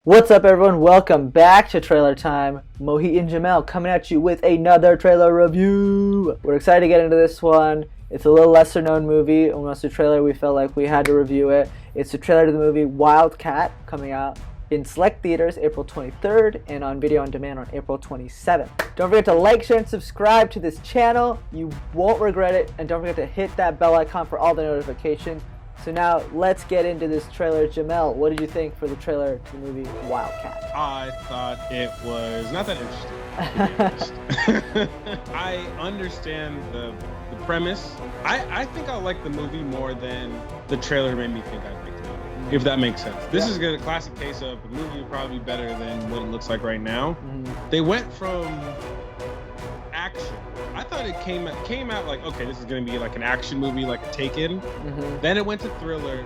What's up, everyone? Welcome back to Trailer Time. Mohit and Jamell coming at you with another trailer review. We're excited to get into this one. It's a little lesser known movie. Almost a trailer we felt like we had to review it. It's a trailer to the movie Wildcat, coming out in select theaters April 23rd and on video on demand on April 27th. Don't forget to like, share, and subscribe to this channel. You won't regret it. And don't forget to hit that bell icon for all the notifications. So now let's get into this trailer. Jamel, what did you think for the trailer to the movie Wildcat? I thought it was not that interesting. I understand the premise. I think I like the movie more than the trailer made me think I liked the movie, if that makes sense. This is a classic case of the movie probably better than what it looks like right now. They went from action. I thought it came out like, okay, this is gonna be like an action movie, like a Taken. Then it went to thriller.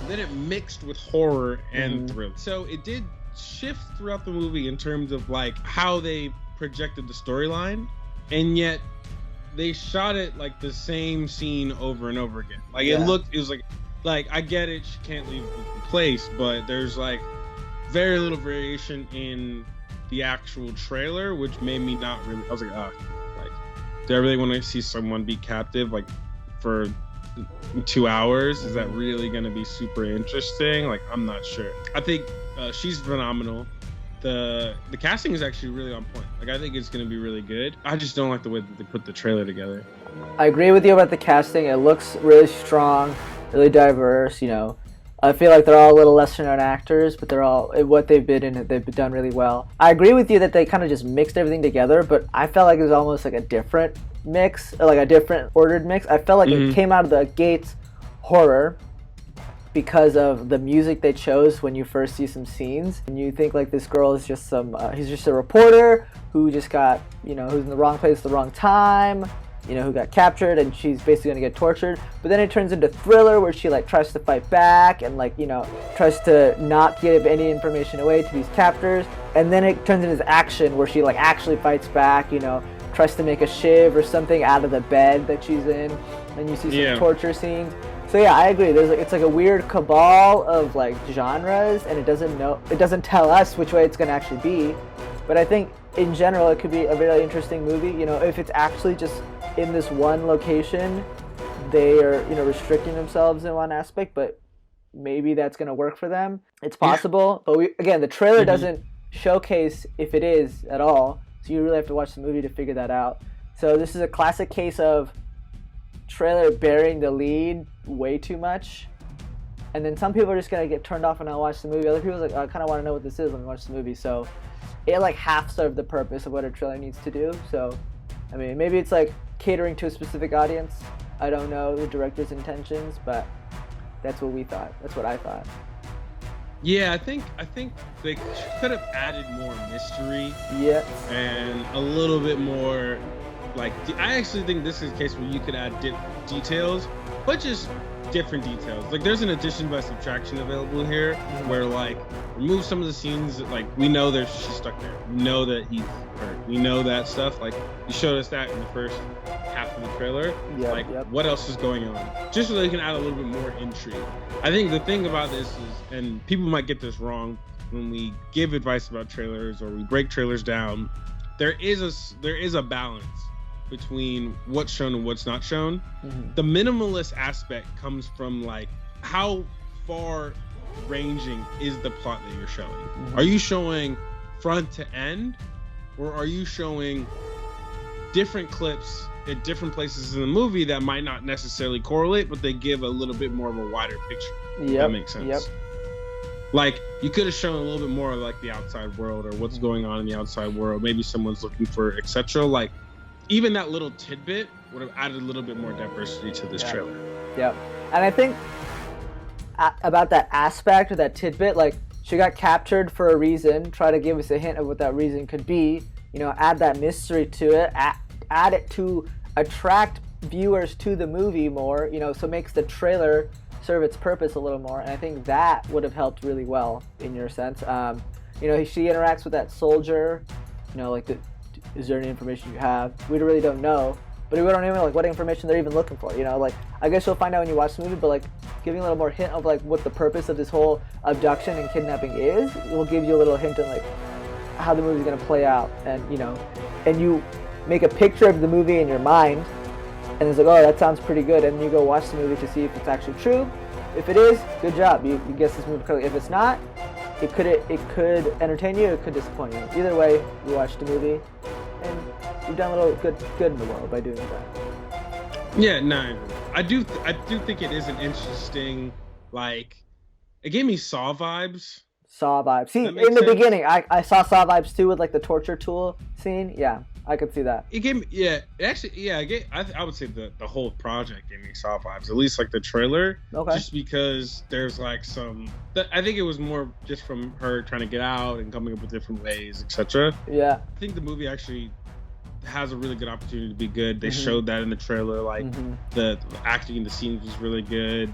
Then it mixed with horror and thriller. So it did shift throughout the movie in terms of like how they projected the storyline, and yet they shot it like the same scene over and over again. Like it was like I get it, she can't leave the place, but there's like very little variation in the actual trailer, which made me not really. I was like, do I really want to see someone be captive like for 2 hours? Is that really going to be super interesting? Like, I'm not sure. I think she's phenomenal. The casting is actually really on point. Like, I think it's going to be really good. I just don't like the way that they put the trailer together. I agree with you about the casting. It looks really strong, really diverse. You know, I feel like they're all a little lesser known actors, but they're all, what they've been in, they've done really well. I agree with you that they kind of just mixed everything together, but I felt like it was almost like a different mix, or like a different ordered mix. I felt like it came out of the gates horror because of the music they chose when you first see some scenes. And you think like this girl is just he's just a reporter who just got, who's in the wrong place at the wrong time, who got captured, and she's basically gonna get tortured. But then it turns into thriller where she like tries to fight back and like, tries to not give any information away to these captors. And then it turns into action where she like actually fights back, tries to make a shiv or something out of the bed that she's in. And you see some torture scenes. So yeah, I agree. It's like a weird cabal of like genres, and it doesn't tell us which way it's gonna actually be. But I think in general it could be a very interesting movie. If it's actually just in this one location, they are restricting themselves in one aspect, but maybe that's going to work for them. It's possible, but the trailer doesn't showcase if it is at all, so you really have to watch the movie to figure that out. So this is a classic case of trailer bearing the lead way too much, and then some people are just going to get turned off and not watch the movie. Other people are like, I kind of want to know what this is, let me watch the movie. So it like half served the purpose of what a trailer needs to do. So I mean, maybe it's like catering to a specific audience. I don't know the director's intentions, but that's what we thought. That's what I thought. Yeah, I think they could have added more mystery. Yeah. And a little bit more, like, I actually think this is a case where you could add details, but just different details. Like, there's an addition by subtraction available here, where like remove some of the scenes that, like, we know she's stuck there. We know that he's hurt. We know that stuff. Like, you showed us that in the first half of the trailer. What else is going on? Just so they can add a little bit more intrigue. I think the thing about this is, and people might get this wrong when we give advice about trailers or we break trailers down, there is a balance between what's shown and what's not shown. The minimalist aspect comes from like how far ranging is the plot that you're showing. Are you showing front to end, or are you showing different clips at different places in the movie that might not necessarily correlate, but they give a little bit more of a wider picture? That makes sense. Like, you could have shown a little bit more of like the outside world, or what's going on in the outside world. Maybe someone's looking for etc. Like, even that little tidbit would have added a little bit more diversity to this trailer. And I think about that aspect, or that tidbit, like, she got captured for a reason. Try to give us a hint of what that reason could be. Add that mystery to it. Add it to attract viewers to the movie more. So it makes the trailer serve its purpose a little more. And I think that would have helped really well in your sense. She interacts with that soldier. Like, is there any information you have? We really don't know. but we don't even know like what information they're even looking for. You know, like I guess you'll find out when you watch the movie, but like giving a little more hint of like what the purpose of this whole abduction and kidnapping is, will give you a little hint on like how the movie's gonna play out, and you know, and you make a picture of the movie in your mind, and it's like, oh, that sounds pretty good, and you go watch the movie to see if it's actually true. If it is, good job, you guessed this movie correctly. If it's not, it could entertain you, it could disappoint you. Either way, you watched the movie, and you've done a little good in the world by doing that. Yeah, no, I do think it is an interesting, like, it gave me Saw vibes. Saw vibes. See, in the beginning, I saw Saw vibes too with like the torture tool scene. Yeah, I could see that. It gave me, yeah, actually, yeah, I would say the whole project gave me Saw vibes, at least like the trailer. Okay. Just because there's like I think it was more just from her trying to get out and coming up with different ways, etc. Yeah. I think the movie actually has a really good opportunity to be good. They showed that in the trailer, like the acting in the scenes was really good.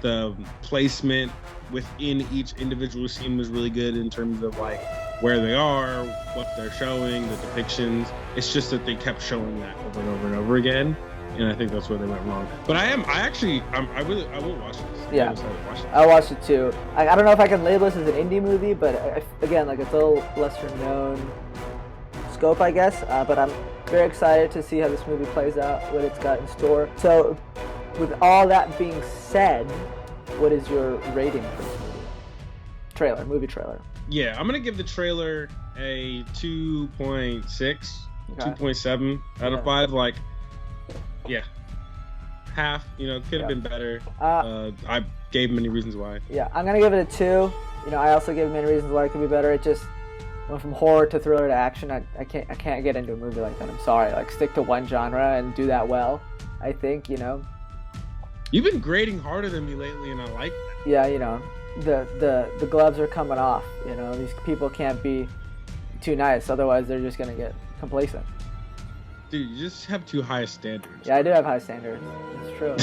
The placement within each individual scene was really good in terms of like where they are, what they're showing, the depictions. It's just that they kept showing that over and over and over again, and I think that's where they went wrong. But I will watch this. Yeah, I'll watch it too. I don't know if I can label this as an indie movie, but again, like it's a little lesser known scope, I guess. But I'm very excited to see how this movie plays out, what it's got in store. So, with all that being said, what is your rating for this movie? Movie trailer. Yeah, I'm gonna give the trailer a 2.6, 2.7 out of 5. Like, yeah, half. You know, could have been better. I gave many reasons why. Yeah, I'm gonna give it a 2. You know, I also gave many reasons why it could be better. It just went from horror to thriller to action. I can't get into a movie like that. I'm sorry. Like, stick to one genre and do that well. I think, you know. You've been grading harder than me lately, and I like that. Yeah, you know, the gloves are coming off. You know, these people can't be too nice, otherwise they're just gonna get complacent. Dude, you just have too high standards. Yeah, I do have high standards. It's true.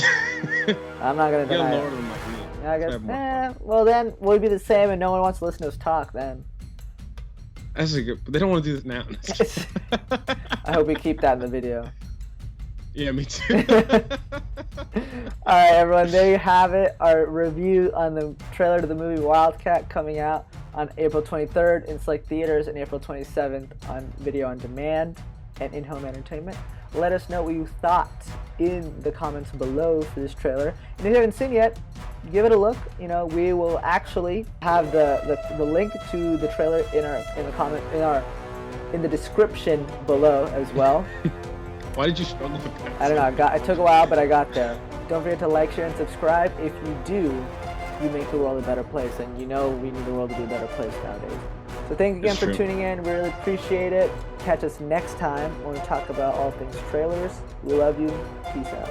I'm not gonna deny it. Them like me. Yeah, I guess. Well, then we'll be the same, and no one wants to listen to us talk. Then. That's a good. But they don't want to do this now. I hope we keep that in the video. Yeah, me too. All right, everyone, there you have it. Our review on the trailer to the movie Wildcat, coming out on April 23rd in select theaters and April 27th on video on demand and in-home entertainment. Let us know what you thought in the comments below for this trailer. And if you haven't seen yet, give it a look. You know, we will actually have the link to the trailer in the description below as well. Why did you struggle with that? I don't know. It took a while, but I got there. Don't forget to like, share, and subscribe. If you do, you make the world a better place, and you know we need the world to be a better place nowadays. So thank you again for tuning in. We really appreciate it. Catch us next time when we talk about all things trailers. We love you. Peace out.